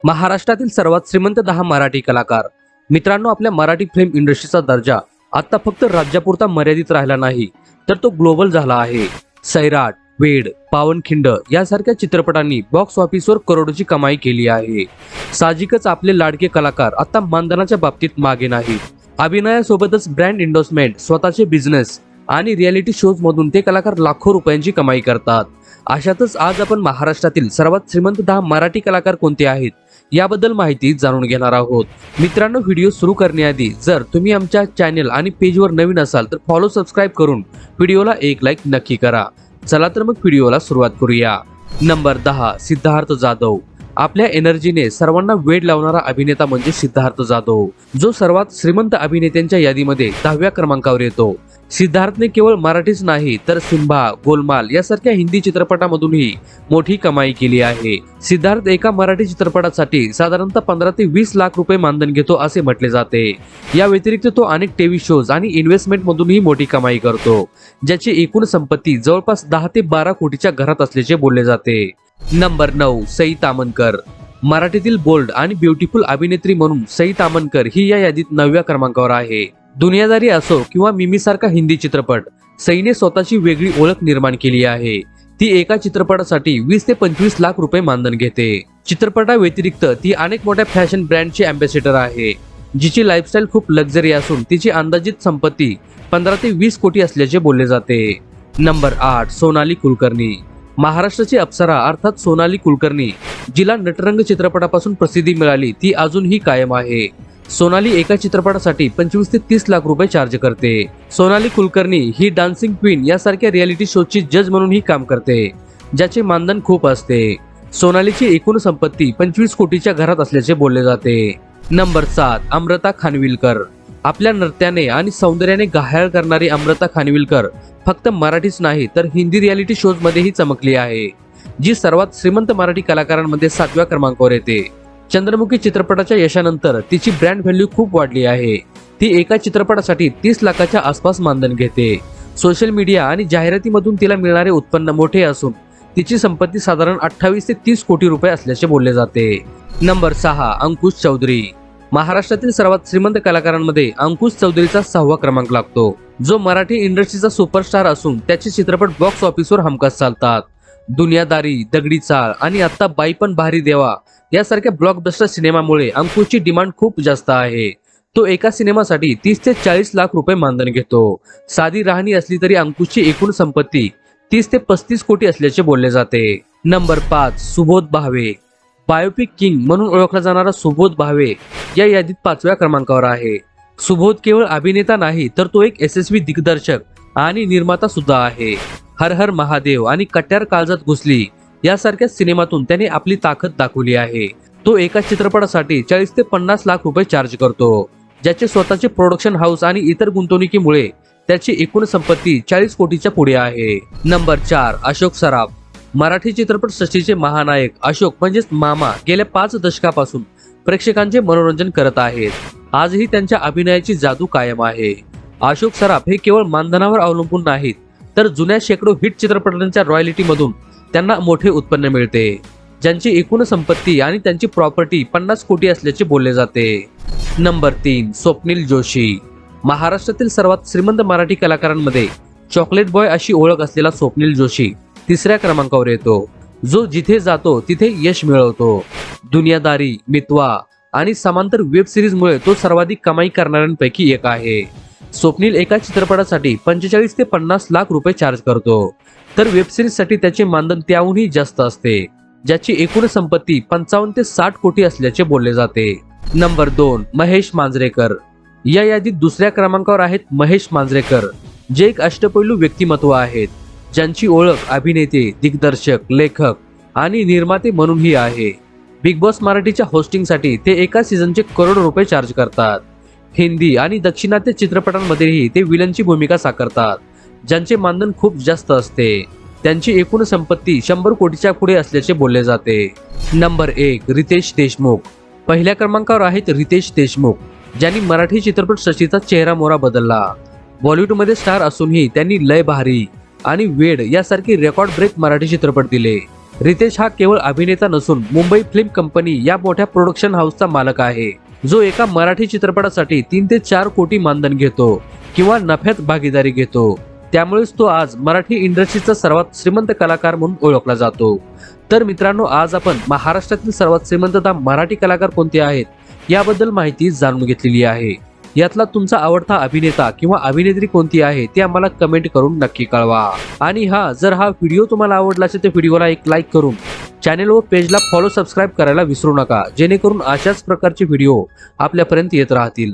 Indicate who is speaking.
Speaker 1: महाराष्ट्रातील सर्वात श्रीमंत 10 मराठी कलाकार. मित्रांनो, आपल्या मराठी फिल्म इंडस्ट्रीचा दर्जा आता फक्त राज्यापुरता मर्यादित राहिला नाही, तर तो ग्लोबल झाला आहे. सैराट, वेड, पावनखिंड यासारख्या चित्रपटांनी बॉक्स ऑफिसवर करोडोची कमाई केली आहे. साहजिकच आपले लाडके कलाकार आता मानधनाच्या बाबतीत मागे नाहीत. अभिनयासोबतच ब्रँड एंडोर्समेंट, स्वतःचे बिझनेस आणि रियालिटी शोज मधून ते कलाकार लाखो रुपयांची कमाई करतात. अशातच आज आपण महाराष्ट्रातील सर्वात श्रीमंत 10 मराठी कलाकार कोणते आहेत याबद्दल माहिती जाणून घेणार आहोत. मित्रांनो, व्हिडिओ सुरू करण्याआधी जर तुम्ही आमच्या चॅनल आणि पेजवर नवीन असाल तर फॉलो, सबस्क्राईब करून व्हिडिओला एक लाईक नक्की करा. चला तर मग व्हिडिओला सुरुवात करूया. नंबर 10, सिद्धार्थ जाधव. आपल्या एनर्जीने सर्वांना वेड लावणारा अभिनेता म्हणजे सिद्धार्थ जाधव, जो सर्वात श्रीमंत अभिनेत्यांच्या यादीमध्ये 10व्या क्रमांकावर येतो. सिद्धार्थने केवळ मराठीच नाही तर सिम्बा, गोलमाल यासारख्या हिंदी चित्रपटांमधूनही मोठी कमाई केली आहे. सिद्धार्थ एका मराठी चित्रपटासाठी साधारणतः 15 ते 20 लाख रुपये मानधन घेतो असे म्हटले जाते. या व्यतिरिक्त तो अनेक टीव्ही शोज आणि इन्व्हेस्टमेंट मधूनही मोठी कमाई करतो, ज्याची एकूण संपत्ती जवळपास 10 ते 12 कोटीच्या घरात असल्याचे बोलले जाते. नंबर 9, सई ताम्हणकर. मराठीतील बोल्ड आणि ब्युटिफुल अभिनेत्री म्हणून सई ताम्हणकर ही या यादीत 9व्या क्रमांकावर आहे. दुनियादारी असो किंवा मिमी सारखा हिंदी चित्रपट, सईने स्वतःची वेगळी ओळख निर्माण केली आहे. ती एका चित्रपटासाठी 20 ते 25 लाख रुपये मानधन घेते. चित्रपटाव्यतिरिक्त ती अनेक मोठ्या फॅशन ब्रँडची अँबॅसेडर आहे, जिची लाईफस्टाईल खूप लक्झरी असून तिची अंदाजित संपत्ती 15 ते 20 कोटी असल्याचे बोलले जाते. नंबर 8, सोनाली कुलकर्णी. महाराष्ट्राची अप्सरा अर्थात सोनाली कुलकर्णी, जिला नटरंग चित्रपटापासून प्रसिद्धी मिळाली, ती अजूनही कायम आहे. सोनाली एका चित्रपटासाठी 25 ते 30 लाख रुपये चार्ज करते. सोनाली कुलकर्णी ही डान्सिंग क्वीन यासारख्या रियालिटी शोची जज म्हणूनही काम करते, ज्याचे मानधन खूप असते. सोनालीची एकूण संपत्ती 25 कोटीच्या घरात असल्याचे बोलले जाते. नंबर 7, अमृता खानविलकर. आपल्या नृत्याने आणि सौंदर्याने घायाळ करणारी अमृता खानविलकर फक्त मराठीच नाही तर हिंदी रियालिटी शोज मध्येही चमकली आहे, जी सर्वात श्रीमंत मराठी कलाकारांमध्ये 7व्या क्रमांकावर येते. चंद्रमुखी चित्रपटाच्या यशानंतर तिची ब्रँड व्हॅल्यू खूप वाढली आहे. ती एका चित्रपटासाठी 30 लाखाच्या आसपास मानधन घेते. सोशल मीडिया आणि जाहिरातीमधून तिला मिळणारे उत्पन्न मोठे असून तिची संपत्ती साधारण 28 ते 30 कोटी रुपये असल्याचे बोलले जाते. नंबर 6, अंकुश चौधरी. महाराष्ट्रातील सर्वात श्रीमंत कलाकारांमध्ये अंकुश चौधरीचा 6वा क्रमांक लागतो, जो मराठी इंडस्ट्रीचा सुपरस्टार असून त्याचे चित्रपट बॉक्स ऑफिसवर हमखास चालतात. दुनियादारी, दगडी चाळ आणि आता बाई पण भारी देवा यासारख्या ब्लॉकबस्टर सिनेमामुळे अंकुशची डिमांड खूप जास्त आहे. तो एका सिनेमासाठी 30 ते 40 लाख रुपये मानधन घेतो. साधी राहणी असली तरी अंकुशची एकूण संपत्ती 30 ते 35 कोटी असल्याचे बोलले जाते. Number 5, Subodh Bhave. Biopic king म्हणून ओळखला जाणारा सुबोध भावे या यादीत 5व्या क्रमांकावर आहे. सुबोध केवळ अभिनेता नाही तर तो एक यशस्वी दिग्दर्शक आणि निर्माता सुद्धा आहे. हर हर महादेव आणि कट्यार काळजात घुसली यासारख्या सिनेमातून त्याने आपली ताकद दाखवली आहे. तो एका चित्रपटासाठी 40 ते 50 लाख रुपये चार्ज करतो, ज्याचे स्वतःचे प्रोडक्शन हाऊस आणि इतर गुंतवणुकीमुळे त्याची एकूण संपत्ती 40 कोटीच्या पुढे आहे. नंबर 4, अशोक सराफ. मराठी चित्रपट सृष्टीचे महानायक अशोक म्हणजेच मामा गेल्या 5 दशकापासून प्रेक्षकांचे मनोरंजन करत आहेत. आजही त्यांच्या अभिनयाची जादू कायम आहे. अशोक सराफ हे केवळ मानधनावर अवलंबून नाहीत तर जुन्या शेकडो हिट चित्रपटांच्या रॉयल्टी मधून त्यांना मोठे उत्पन्न मिळते, ज्यांची एकूण संपत्ती आणि त्यांची प्रॉपर्टी 50 कोटी असल्याचे बोलले जाते. नंबर 3, स्वप्नील जोशी. महाराष्ट्रातील सर्वात श्रीमंत मराठी कलाकारांमध्ये चॉकलेट बॉय अशी ओळख असलेला स्वप्नील जोशी 3ऱ्या क्रमांकावर येतो, जो जिथे जातो तिथे यश मिळवतो. दुनियादारी, मितवा आणि समांतर वेब सिरीजमुळे तो सर्वाधिक कमाई करणाऱ्यांपैकी एक आहे. स्वप्नील एका चित्रपटासाठी 45 ते 50 लाख रुपये चार्ज करतो, तर वेब सिरीजसाठी त्याचे मानधन त्याहूनही जास्त असते, ज्याची एकूण संपत्ती 55 ते 60 कोटी असल्याचे बोलले जाते. नंबर 2, महेश मांजरेकर. या यादीत 2ऱ्या क्रमांकावर आहेत महेश मांजरेकर, जे एक अष्टपैलू व्यक्तिमत्व आहेत, ज्यांची ओळख अभिनेते, दिग्दर्शक, लेखक आणि निर्माते म्हणूनही आहे. बिग बॉस मराठीच्या होस्टिंगसाठी ते एका सीझनचे करोडो रुपये चार्ज करतात. हिंदी आणि दक्षिणात्य चित्रपटांमध्येही ते विलनची भूमिका साकारतात, ज्यांचे मानधन खूप जास्त असते. त्यांची एकूण संपत्ती 100 कोटीच्या पुढे असल्याचे बोलले जाते. नंबर 1, रितेश देशमुख. पहिल्या क्रमांकावर आहेत रितेश देशमुख, ज्यांनी मराठी चित्रपट सृष्टीचा चेहरा मोहरा बदलला. बॉलिवूडमध्ये स्टार असूनही त्यांनी लय भारी आणि वेड यासारखे रेकॉर्ड ब्रेक मराठी चित्रपट दिले. रितेश हा केवळ अभिनेता नसून मुंबई फिल्म कंपनी या मोठ्या प्रोडक्शन हाऊसचा मालक आहे, जो एका मराठी चित्रपटासाठी 3 ते 4 कोटी मानधन घेतो किंवा नफ्यात भागीदारी घेतो. त्यामुळेच तो आज मराठी इंडस्ट्रीचा सर्वात श्रीमंत कलाकार म्हणून ओळखला जातो. तर मित्रांनो, आज आपण महाराष्ट्रातील सर्वात श्रीमंत मराठी कलाकार कोणते आहेत याबद्दल माहिती जाणून घेतलेली आहे. यातला तुमचा आवडता अभिनेता किंवा अभिनेत्री कोणती आहे ते आम्हाला कमेंट करून नक्की कळवा. आणि जर हा व्हिडिओ तुम्हाला आवडला असेल तर व्हिडिओला एक लाईक करून चॅनल व पेजला फॉलो सबस्क्राईब करायला विसरू नका, जेणेकरून अशाच प्रकारचे व्हिडिओ आपल्यापर्यंत येत राहतील.